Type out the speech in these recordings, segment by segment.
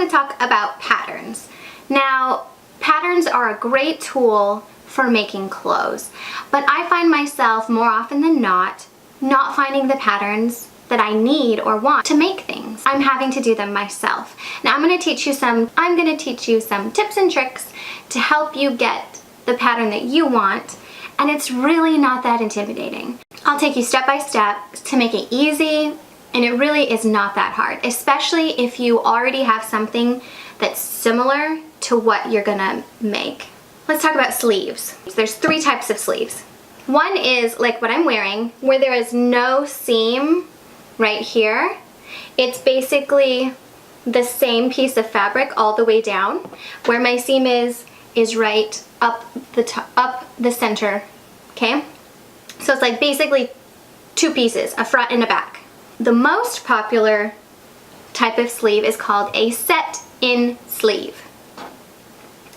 to talk about patterns. Now, patterns are a great tool for making clothes, but I find myself more often than not finding the patterns that I need or want to make things. I'm having to do them myself. Now I'm going to teach you some tips and tricks to help you get the pattern that you want, and it's really not that intimidating. I'll take you step by step to make it easy, and it really is not that hard, especially if you already have something that's similar to what you're gonna make. Let's talk about sleeves. There's 3 types of sleeves. One is like what I'm wearing, where there is no seam right here. It's basically the same piece of fabric all the way down. Where my seam is right up the center, okay? So it's like basically 2 pieces, a front and a back. The most popular type of sleeve is called a set-in sleeve.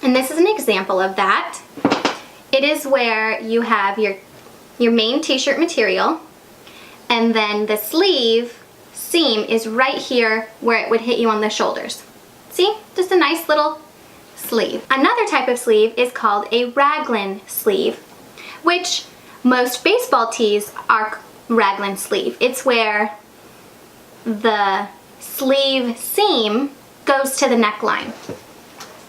And this is an example of that. It is where you have your main t-shirt material, and then the sleeve seam is right here where it would hit you on the shoulders. See? Just a nice little sleeve. Another type of sleeve is called a Raglan sleeve, which most baseball tees are Raglan sleeve. It's where the sleeve seam goes to the neckline.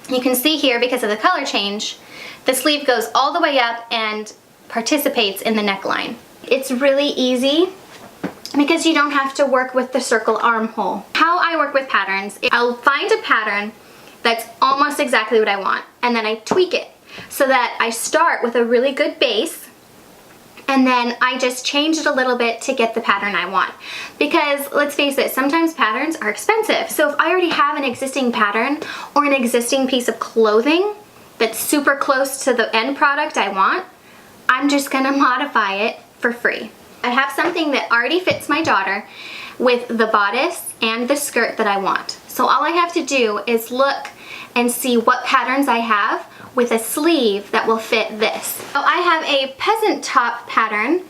You can see here, because of the color change, the sleeve goes all the way up and participates in the neckline. It's really easy because you don't have to work with the circle armhole. How I work with patterns, I'll find a pattern that's almost exactly what I want, and then I tweak it so that I start with a really good base, and then I just change it a little bit to get the pattern I want. Because let's face it, sometimes patterns are expensive. So if I already have an existing pattern or an existing piece of clothing that's super close to the end product I want, I'm just gonna modify it for free. I have something that already fits my daughter with the bodice and the skirt that I want. So all I have to do is look and see what patterns I have with a sleeve that will fit this. So I have a peasant top pattern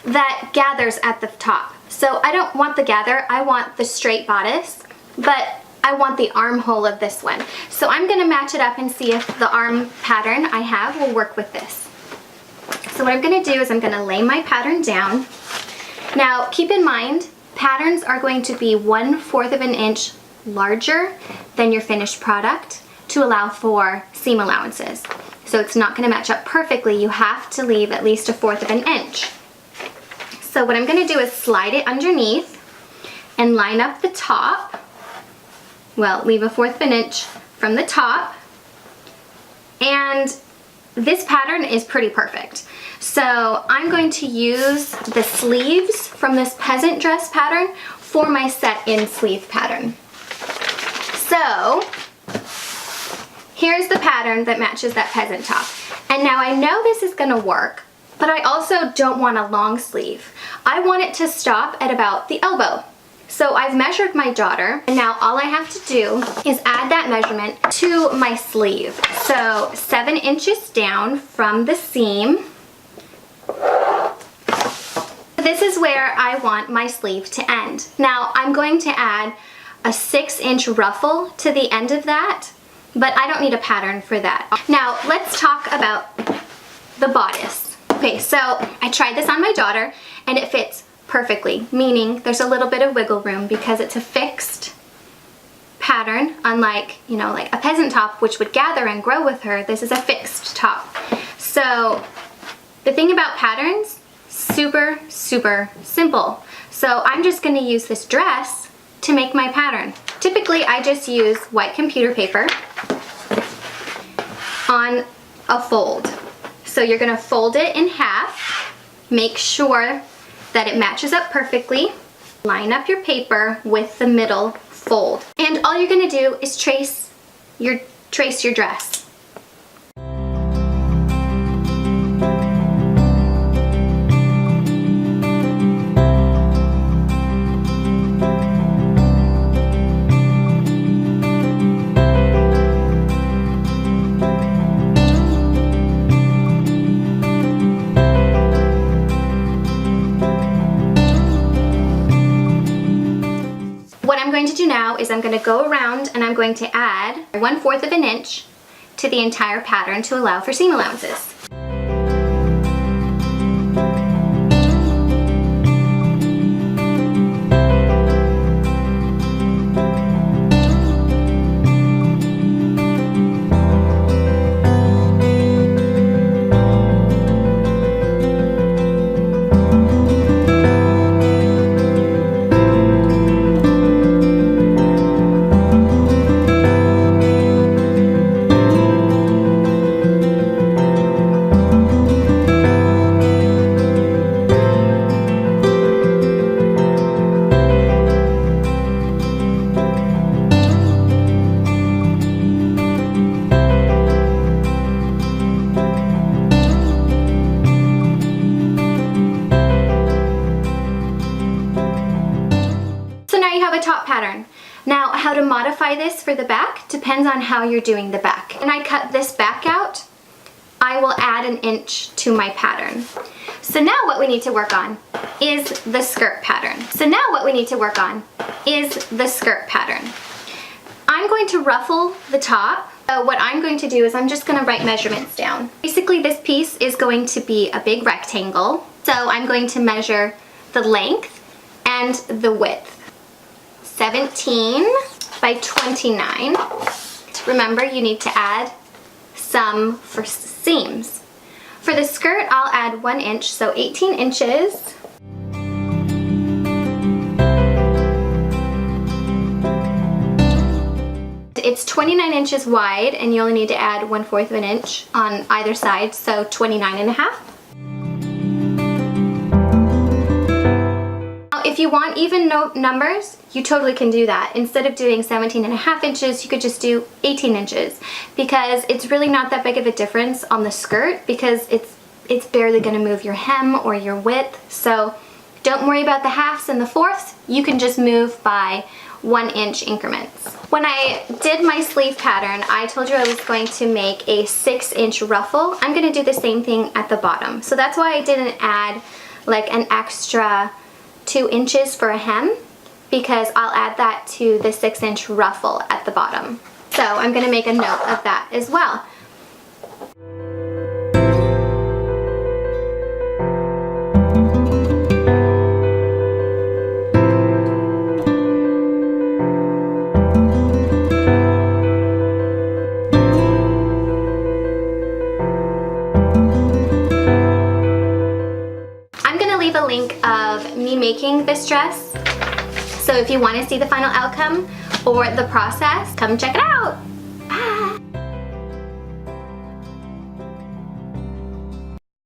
that gathers at the top. So I don't want the gather, I want the straight bodice, but I want the armhole of this one. So I'm gonna match it up and see if the arm pattern I have will work with this. So what I'm gonna do is I'm gonna lay my pattern down. Now keep in mind, patterns are going to be 1/4 of an inch larger than your finished product to allow for seam allowances. So it's not gonna match up perfectly. You have to leave at least 1/4 of an inch. So what I'm gonna do is slide it underneath and line up the top. Well, leave 1/4 of an inch from the top. And this pattern is pretty perfect. So I'm going to use the sleeves from this peasant dress pattern for my set-in sleeve pattern. So here's the pattern that matches that peasant top. And now I know this is gonna work, but I also don't want a long sleeve. I want it to stop at about the elbow. So I've measured my daughter, and now all I have to do is add that measurement to my sleeve. So 7 inches down from the seam. This is where I want my sleeve to end. Now I'm going to add a 6-inch ruffle to the end of that, but I don't need a pattern for that. Now let's talk about the bodice. Okay, so I tried this on my daughter and it fits perfectly, meaning there's a little bit of wiggle room because it's a fixed pattern, unlike, you know, like a peasant top, which would gather and grow with her. This is a fixed top. So the thing about patterns, super, super simple. So I'm just gonna use this dress to make my pattern. Typically, I just use white computer paper on a fold. So you're gonna fold it in half, make sure that it matches up perfectly, line up your paper with the middle fold. And all you're gonna do is trace your dress. What I'm going to do now is I'm going to go around and I'm I'm going to add 1/4 of an inch to the entire pattern to allow for seam allowances. Top pattern. Now, how to modify this for the back depends on how you're doing the back. When I cut this back out, I will add an inch to my pattern. So now what we need to work on is the skirt pattern. I'm going to ruffle the top. So what I'm going to do is I'm just going to write measurements down. Basically, this piece is going to be a big rectangle. So I'm going to measure the length and the width. 17 by 29. Remember, you need to add some for seams. For the skirt, I'll add 1 inch, so 18 inches. It's 29 inches wide, and you only need to add 1/4 of an inch on either side, so 29.5. If you want even numbers, you totally can do that. Instead of doing 17.5 inches, you could just do 18 inches because it's really not that big of a difference on the skirt because it's barely going to move your hem or your width. So don't worry about the halves and the fourths. You can just move by 1 inch increments. When I did my sleeve pattern, I told you I was going to make a 6-inch ruffle. I'm going to do the same thing at the bottom. So that's why I didn't add like an extra 2 inches for a hem, because I'll add that to the 6-inch ruffle at the bottom. So I'm going to make a note of that as well. Leave a link of me making this dress, so if you want to see the final outcome or the process, come check it out.